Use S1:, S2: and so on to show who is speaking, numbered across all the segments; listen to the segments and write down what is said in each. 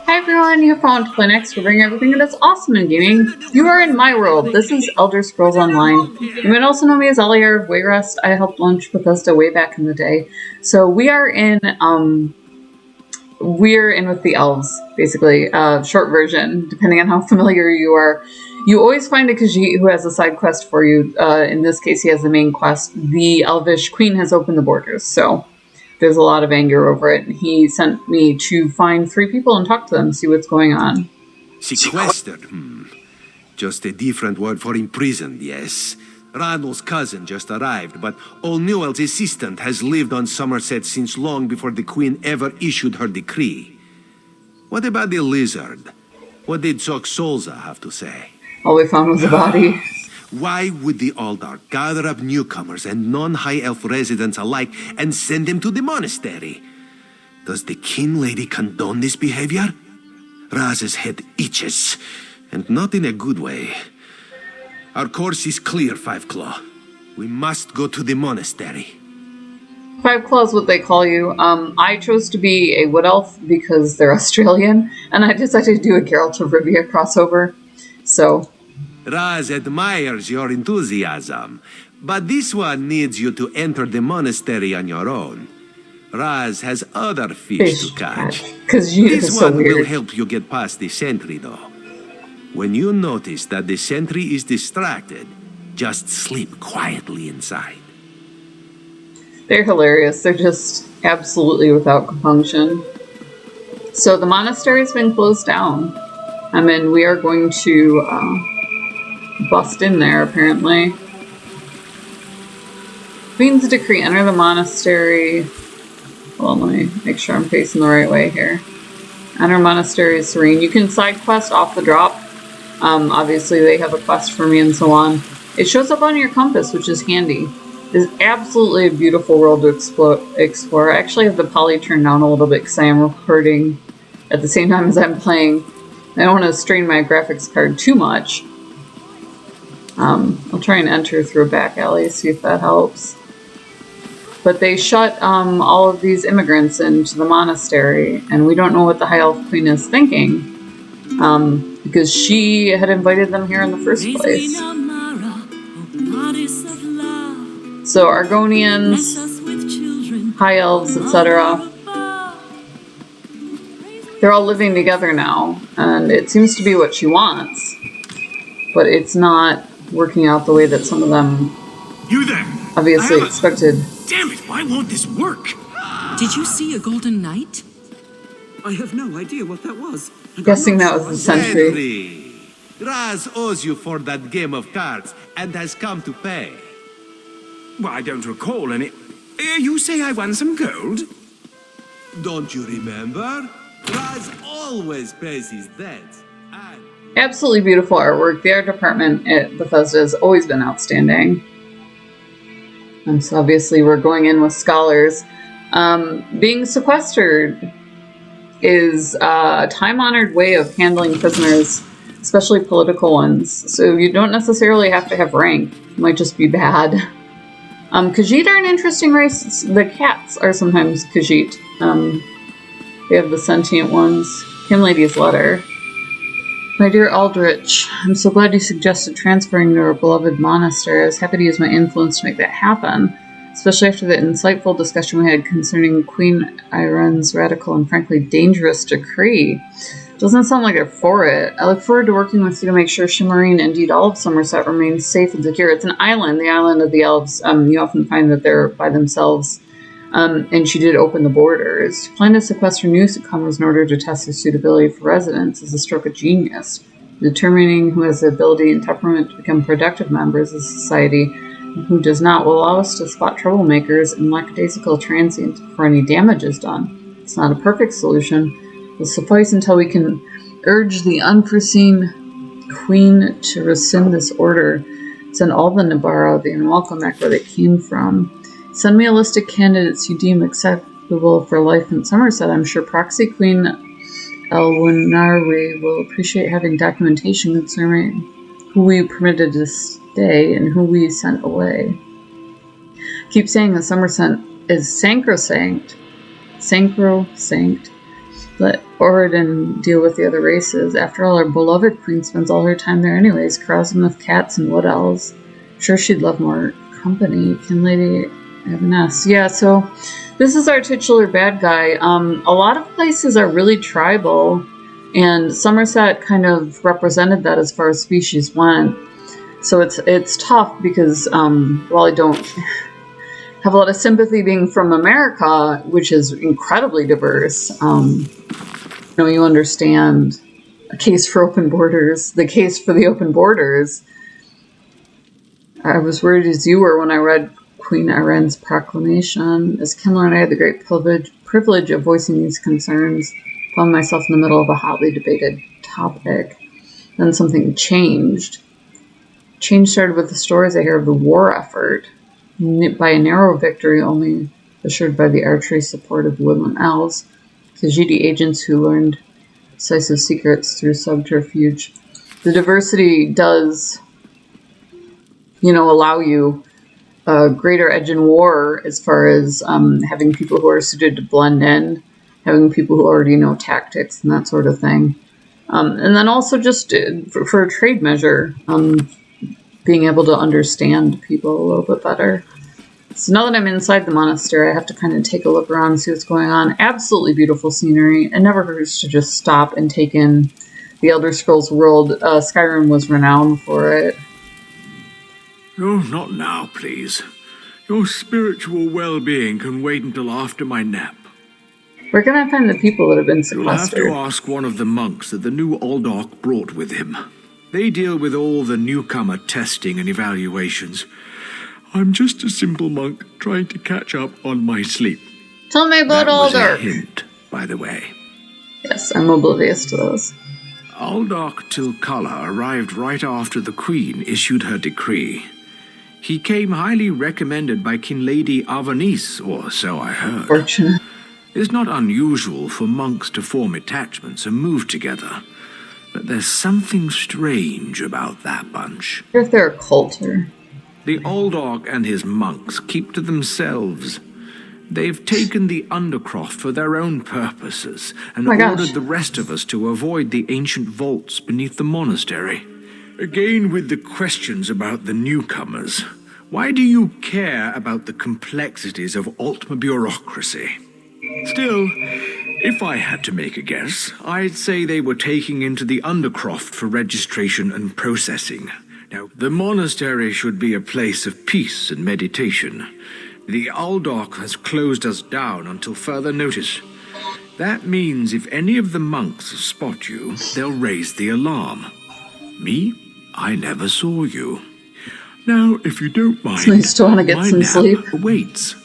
S1: Hi everyone, you found Clinics. We bring everything that's awesome in gaming. You are in my world. This is Elder Scrolls Online. You might also know me as Aliera of Wayrest. I helped launch Bethesda way back in the day. So we're in with the elves, basically. Short version, depending on how familiar you are. You always find a Khajiit who has a side quest for you. In this case, he has the main quest. The Elvish Queen has opened the borders, so there's a lot of anger over it. And he sent me to find 3 people and talk to them, see what's going on.
S2: Sequestered, Just a different word for imprisoned, yes. Ranul's cousin just arrived, but Old Newell's assistant has lived on Somerset since long before the Queen ever issued her decree. What about the lizard? What did Sok Solza have to say?
S1: All we found was a body.
S2: Why would the Aldar gather up newcomers and non-High Elf residents alike and send them to the monastery? Does the King Lady condone this behavior? Raz's head itches, and not in a good way. Our course is clear, Five Claw. We must go to the monastery.
S1: Five Claw is what they call you. I chose to be a Wood Elf because they're Australian, and I decided to do a Geralt of Rivia crossover. So
S2: Raz admires your enthusiasm, but this one needs you to enter the monastery on your own. Raz has other fish to catch. This one will help you get past the sentry, though. When you notice that the sentry is distracted, just sleep quietly inside.
S1: They're hilarious. They're just absolutely without compunction. So the monastery's been closed down. I mean, we are going to bust in there, apparently. Queen's decree, enter the monastery. Well, let me make sure I'm facing the right way here. Enter monastery is serene. You can side quest off the drop. Obviously, they have a quest for me and so on. It shows up on your compass, which is handy. It's absolutely a beautiful world to explore. I actually have the poly turned down a little bit because I am recording at the same time as I'm playing. I don't want to strain my graphics card too much. I'll try and enter through a back alley, see if that helps. But they shut all of these immigrants into the monastery, and we don't know what the High Elf Queen is thinking. Because she had invited them here in the first place. So Argonians, High Elves, etc. They're all living together now, and it seems to be what she wants. But it's not working out the way that some of them obviously expected.
S3: Damn it, why won't this work?
S4: Did you see a golden knight?
S5: I have no idea what that was.
S1: Guessing that was the sentry.
S2: Raz owes you for that game of cards and has come to pay.
S3: Well, I don't recall any... you say I won some gold?
S2: Don't you remember? Raz always pays his debts.
S1: Absolutely beautiful artwork. The art department at Bethesda has always been outstanding. And so obviously we're going in with scholars. Being sequestered is a time-honored way of handling prisoners, especially political ones. So you don't necessarily have to have rank. It might just be bad. Khajiit are an interesting race. The cats are sometimes Khajiit. They have the sentient ones. Kim Lady's letter. My dear Aldrich, I'm so glad you suggested transferring to our beloved monastery. I was happy to use my influence to make that happen, especially after the insightful discussion we had concerning Queen Iren's radical and frankly dangerous decree. Doesn't sound like they're for it. I look forward to working with you to make sure Shimmerine, indeed all of Somerset, remains safe and secure. It's an island, the island of the elves. You often find that they're by themselves. And she did open the borders. She planned to sequester newcomers in order to test their suitability for residence is a stroke of genius. Determining who has the ability and temperament to become productive members of society and who does not will allow us to spot troublemakers and lackadaisical transients before any damage is done. It's not a perfect solution. It will suffice until we can urge the unforeseen queen to rescind this order. Send all the Nabarra, the unwelcome back where they came from. Send me a list of candidates you deem acceptable for life in Somerset. I'm sure Proxy Queen Elwinarwe will appreciate having documentation concerning who we permitted to stay and who we sent away. Keep saying that Somerset is sacrosanct. The Let Oridan deal with the other races. After all, our beloved queen spends all her time there anyways, carousing with cats and wood elves. Sure she'd love more company. Can Lady Evanesce? Yeah, so this is our titular bad guy. A lot of places are really tribal, and Somerset kind of represented that as far as species went. So it's tough because while I don't have a lot of sympathy being from America, which is incredibly diverse, you understand a case for open borders, the case for the open borders. I was worried as you were when I read Queen Irene's proclamation. As Kimler and I had the great privilege of voicing these concerns, found myself in the middle of a hotly debated topic. Then something changed. Change started with the stories I hear of the war effort, by a narrow victory only assured by the archery support of the woodland elves, Khajiit agents who learned decisive secrets through subterfuge. The diversity does, allow you a greater edge in war as far as having people who are suited to blend in, having people who already know tactics and that sort of thing. And then also just for a trade measure, being able to understand people a little bit better. So now that I'm inside the monastery, I have to kind of take a look around and see what's going on. Absolutely beautiful scenery. It never hurts to just stop and take in the Elder Scrolls world. Skyrim was renowned for it.
S3: Oh, not now, please. Your spiritual well-being can wait until after my nap.
S1: Where can I find the people that have been sequestered?
S3: You'll have to ask one of the monks that the new Aldorc brought with him. They deal with all the newcomer testing and evaluations. I'm just a simple monk trying to catch up on my sleep.
S1: Tell me about Aldorc.
S3: That was a hint, by the way.
S1: Yes, I'm oblivious to those.
S3: Aldorc Tilkala arrived right after the Queen issued her decree. He came highly recommended by King Lady Avanice, or so I heard.
S1: Fortunate.
S3: It's not unusual for monks to form attachments and move together, but there's something strange about that bunch.
S1: If they're a culter.
S3: The Aldorc and his monks keep to themselves. They've taken the Undercroft for their own purposes and ordered the rest of us to avoid the ancient vaults beneath the monastery. Again with the questions about the newcomers. Why do you care about the complexities of Altma bureaucracy? Still, if I had to make a guess, I'd say they were taking into the Undercroft for registration and processing. Now, the monastery should be a place of peace and meditation. The Aldorc has closed us down until further notice. That means if any of the monks spot you, they'll raise the alarm. Me? I never saw you. Now, if you don't mind,
S1: so you still want to get some sleep.
S3: Waits.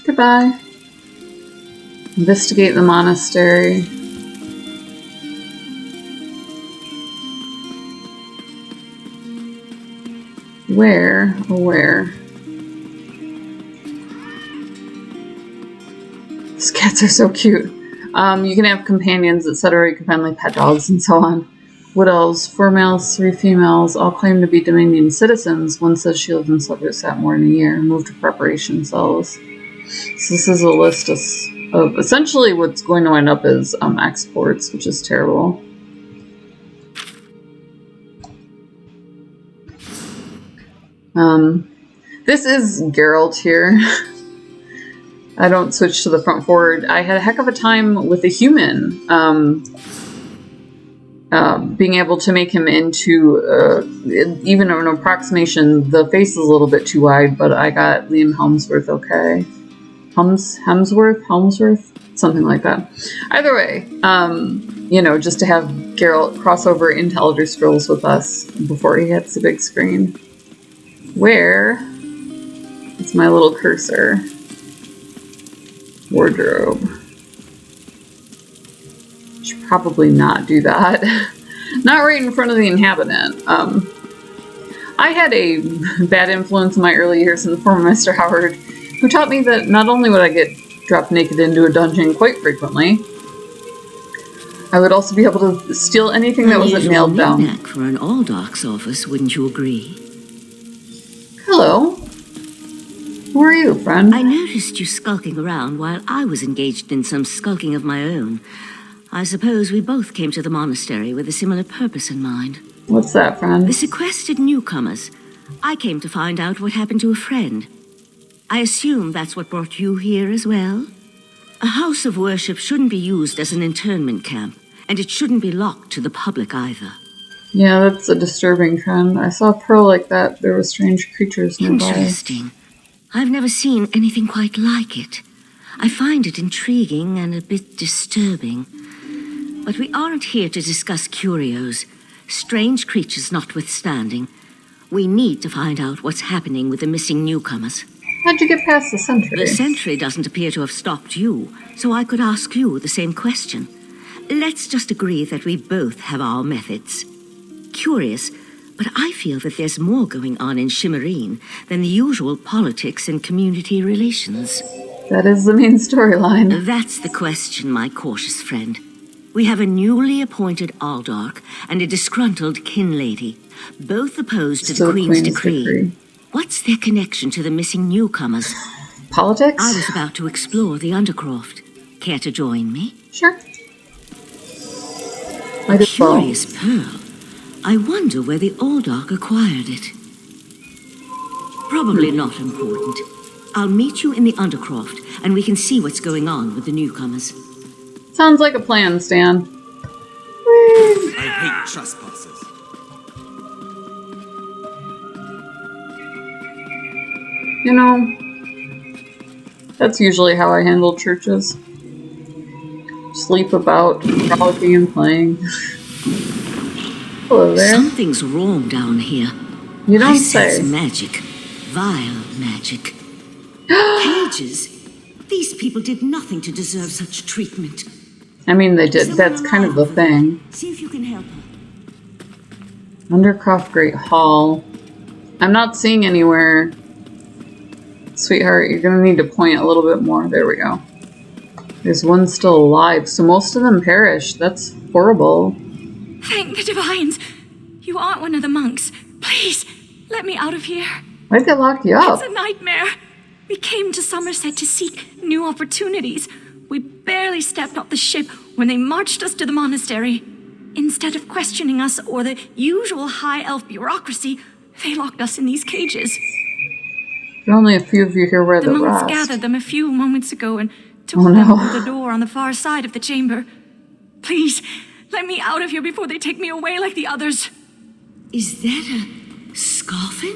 S1: Goodbye. Investigate the monastery. Where? These cats are so cute. You can have companions, etc. You can find like pet dogs and so on. Wood elves, 4 males, 3 females, all claim to be Dominion citizens. One says she lived in Silversat more than a year, moved to preparation cells. So this is a list of essentially what's going to wind up as exports, which is terrible. This is Geralt here. I don't switch to the front forward. I had a heck of a time with a human. Being able to make him into even an approximation. The face is a little bit too wide, but I got Liam Helmsworth okay. Helmsworth? Something like that. Either way, just to have Geralt cross over into Elder Scrolls with us before he hits the big screen. Where is my little cursor? Wardrobe. Should probably not do that. Not right in front of the inhabitant. I had a bad influence in my early years in the form of Mr. Howard, who taught me that not only would I get dropped naked into a dungeon quite frequently, I would also be able to steal anything that wasn't nailed down.
S6: For an Aldorc's office, wouldn't you agree?
S1: Hello. Who are you? you, friend?
S6: I noticed you skulking around while I was engaged in some skulking of my own. I suppose we both came to the monastery with a similar purpose in mind.
S1: What's that, friend?
S6: The sequestered newcomers. I came to find out what happened to a friend. I assume that's what brought you here as well? A house of worship shouldn't be used as an internment camp, and it shouldn't be locked to the public either.
S1: Yeah, that's a disturbing trend. I saw a pearl like that. There were strange creatures nearby.
S6: Interesting. I've never seen anything quite like it. I find it intriguing and a bit disturbing. But we aren't here to discuss curios. Strange creatures notwithstanding, we need to find out what's happening with the missing newcomers.
S1: How'd you get past the sentry?
S6: The sentry doesn't appear to have stopped you, so I could ask you the same question. Let's just agree that we both have our methods. Curious, but I feel that there's more going on in Shimmerine than the usual politics and community relations.
S1: That is the main storyline.
S6: That's the question, my cautious friend. We have a newly appointed Aldarch and a disgruntled kin lady, both opposed to the Queen's decree. What's their connection to the missing newcomers?
S1: Politics?
S6: I was about to explore the Undercroft. Care to join me?
S1: Sure.
S6: A curious pearl. I wonder where the Aldarch acquired it. Probably not important. I'll meet you in the Undercroft, and we can see what's going on with the newcomers.
S1: Sounds like a plan, Stan.
S2: I hate trespassers.
S1: You know, that's usually how I handle churches. Sleep about, frolicking and playing. Hello there.
S6: Something's wrong down here.
S1: You don't
S6: I
S1: say.
S6: sense magic. Vile magic. Cages? These people did nothing to deserve such treatment.
S1: I mean, they did. That's kind of the thing.
S6: See if you can help her.
S1: Undercroft Great Hall. I'm not seeing anywhere. Sweetheart, you're gonna need to point a little bit more. There we go. There's one still alive, so most of them perished. That's horrible.
S7: Thank the divines. You aren't one of the monks. Please, let me out of here.
S1: Why'd they lock you up?
S7: It's a nightmare. We came to Somerset to seek new opportunities. We barely stepped off the ship when they marched us to the monastery. Instead of questioning us or the usual high elf bureaucracy, they locked us in these cages.
S1: There are only a few of you here where
S7: The monks
S1: rest.
S7: gathered them a few moments ago and took them through the door on the far side of the chamber. Please, let me out of here before they take me away like the others.
S6: Is that a scoffin?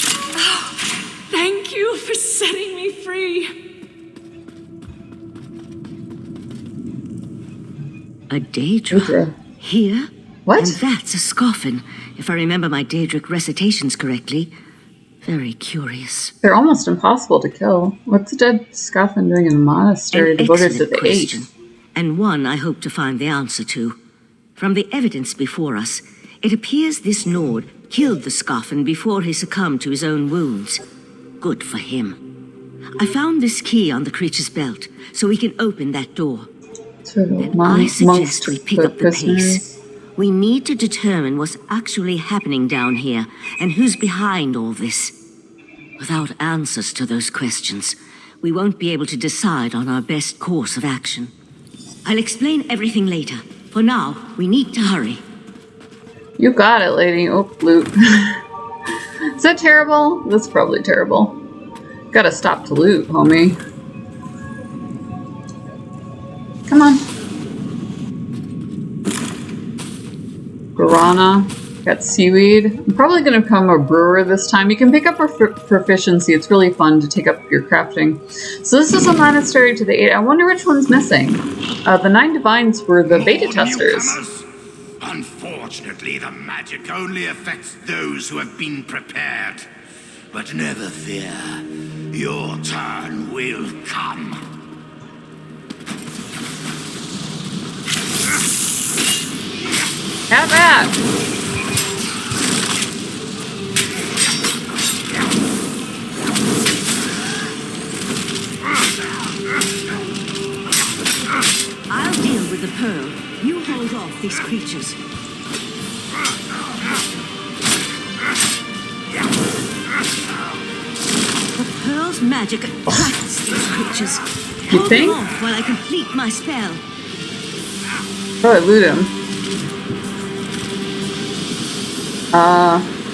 S7: Oh, thank you for setting me free.
S6: A Daedra? Here?
S1: What?
S6: And that's a scoffin, if I remember my Daedric recitations correctly. Very curious.
S1: They're almost impossible to kill. What's a dead scoffin doing in a monastery devoted to the eight?
S6: And one I hope to find the answer to. From the evidence before us, it appears this Nord killed the scoffin before he succumbed to his own wounds. Good for him. I found this key on the creature's belt, so we can open that door.
S1: Then
S6: I suggest we pick up the pace. We need to determine what's actually happening down here, and who's behind all this. Without answers to those questions, we won't be able to decide on our best course of action. I'll explain everything later. For now, we need to hurry.
S1: You got it, lady. Oh, loot. Is that terrible? That's probably terrible. Gotta stop to loot, homie. Come on. Guarana. Got seaweed. I'm probably going to become a brewer this time. You can pick up proficiency. It's really fun to take up your crafting. So this is a monastery to the 8. I wonder which one's missing. The 9 divines were the beta testers.
S8: Unfortunately, the magic only affects those who have been prepared. But never fear. Your turn will come.
S1: Have that!
S6: I'll deal with the pearl. You hold off these creatures. ancient magic attracts these creatures.
S1: You think?
S6: Hold them off while I complete my spell.
S1: Probably loot him.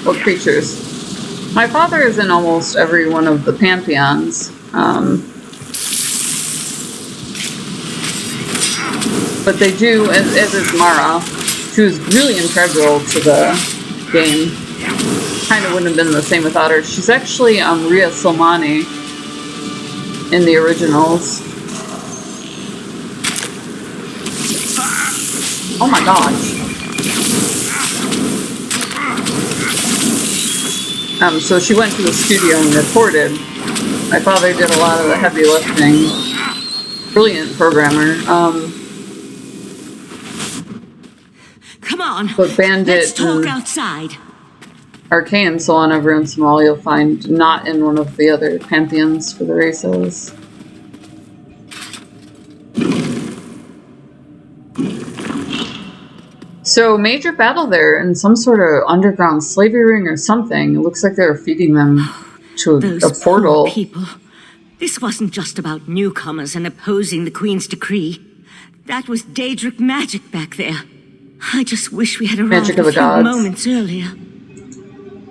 S1: What creatures? My father is in almost every one of the pantheons. But they do, as is Mara, she was really integral to the game. Kind of wouldn't have been the same without her. She's actually Ria Silmani in the originals. Oh my gosh. So she went to the studio and recorded. My father did a lot of the heavy lifting. Brilliant programmer.
S6: Come on,
S1: but Bandit
S6: let's talk outside.
S1: Arcane and so on, every once in a while you'll find not in one of the other pantheons for the races. So, major battle there in some sort of underground slavery ring or something. It looks like they were feeding them to a portal.
S6: Poor people. This wasn't just about newcomers and opposing the Queen's decree. That was Daedric magic back there. I just wish we had arrived a few moments earlier.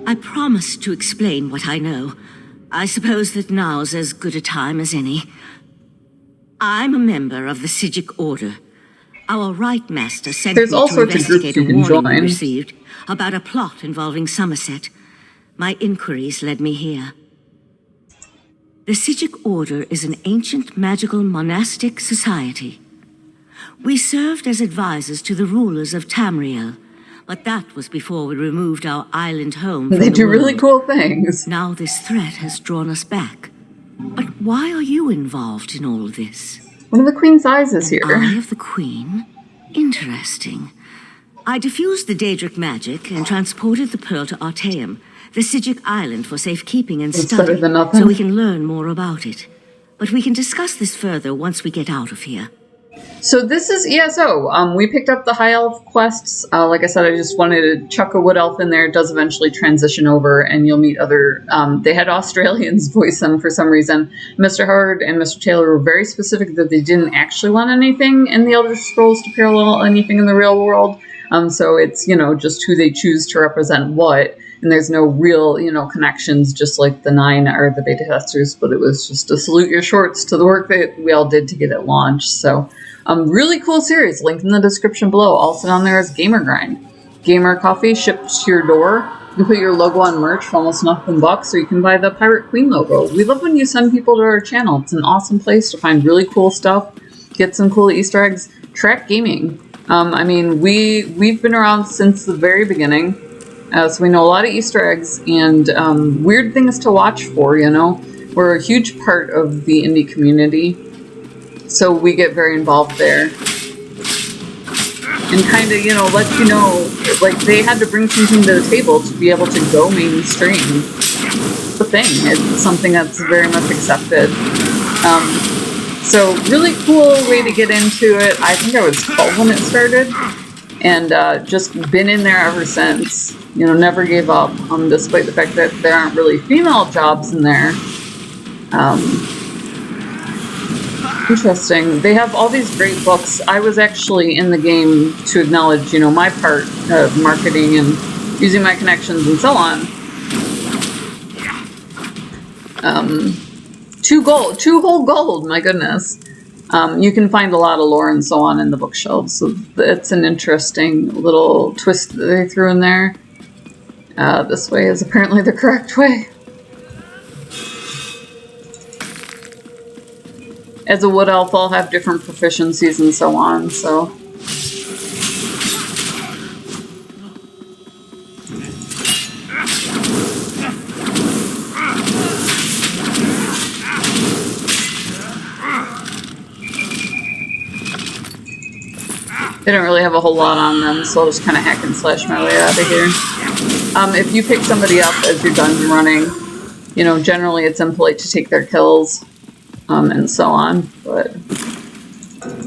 S6: I promised to explain what I know. I suppose that now's as good a time as any. I'm a member of the Sijic Order. Our Right Master sent me to investigate a warning we received about a plot involving Somerset. My inquiries led me here. The Sijic Order is an ancient magical monastic society. We served as advisors to the rulers of Tamriel, but that was before we removed our island home from the world.
S1: They do really cool things.
S6: Now this threat has drawn us back. But why are you involved in all this?
S1: One of the Queen's eyes is here.
S6: Eye of the Queen? Interesting. I diffused the Daedric magic and transported the pearl to Artaeum, the Sijic island, for safekeeping and study, so we can learn more about it. But we can discuss this further once we get out of here.
S1: So this is ESO. We picked up the High Elf quests. Like I said, I just wanted to chuck a Wood Elf in there. It does eventually transition over, and you'll meet other... they had Australians voice them for some reason. Mr. Howard and Mr. Taylor were very specific that they didn't actually want anything in the Elder Scrolls to parallel anything in the real world. So it's, just who they choose to represent what. And there's no real, connections, just like the 9 or the beta testers, but it was just to salute your shorts to the work that we all did to get it launched. So, really cool series. Link in the description below. Also down there is Gamer Grind. Gamer coffee shipped to your door. You can put your logo on merch for almost nothing bucks, or you can buy the Pirate Queen logo. We love when you send people to our channel. It's an awesome place to find really cool stuff, get some cool Easter eggs. Track Gaming. We've been around since the very beginning. So we know a lot of Easter eggs and weird things to watch for, We're a huge part of the indie community, so we get very involved there. And kind of, let you know, like, they had to bring something to the table to be able to go mainstream. It's the thing. It's something that's very much accepted. So really cool way to get into it. I think I was 12 when it started. And just been in there ever since. Never gave up, despite the fact that there aren't really female jobs in there. Interesting. They have all these great books. I was actually in the game to acknowledge, my part of marketing and using my connections and so on. 2 whole gold, my goodness. You can find a lot of lore and so on in the bookshelves, so it's an interesting little twist that they threw in there. This way is apparently the correct way. As a Wood Elf, I'll have different proficiencies and so on, so... They don't really have a whole lot on them, so I'll just kind of hack and slash my way out of here. If you pick somebody up as you're dungeon running, generally it's impolite to take their kills, and so on, but...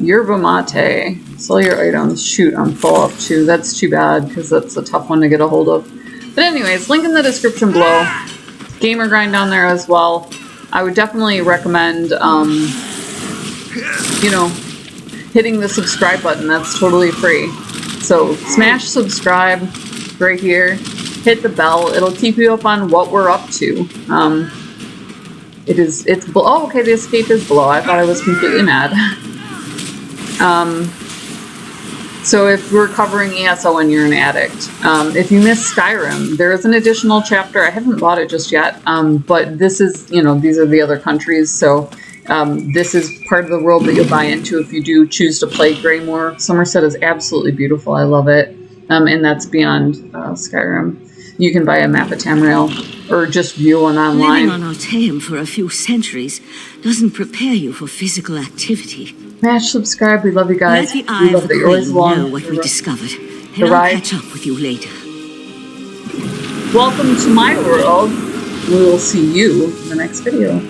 S1: Yerba Mate. Sell your items. Shoot, I'm full up too. That's too bad, because that's a tough one to get a hold of. But anyways, link in the description below. Gamer Grind down there as well. I would definitely recommend, you know, hitting the subscribe button. That's totally free. So smash subscribe right here. Hit the bell. It'll keep you up on what we're up to. Oh, okay, the escape is below. I thought I was completely mad. So if we're covering ESO and you're an addict, if you miss Skyrim, there is an additional chapter. I haven't bought it just yet, but this is, you know, these are the other countries, so this is part of the world that you'll buy into if you do choose to play Greymoor. Somerset is absolutely beautiful. I love it, and that's beyond Skyrim. You can buy a map at Tamriel, or just view one online.
S6: Living on Alteum for a few centuries doesn't prepare you for physical activity.
S1: Smash subscribe. We love you guys.
S6: Let the Eye of the Queen know what we discovered, and I'll catch up with you later.
S1: Welcome to my world. We will see you in the next video.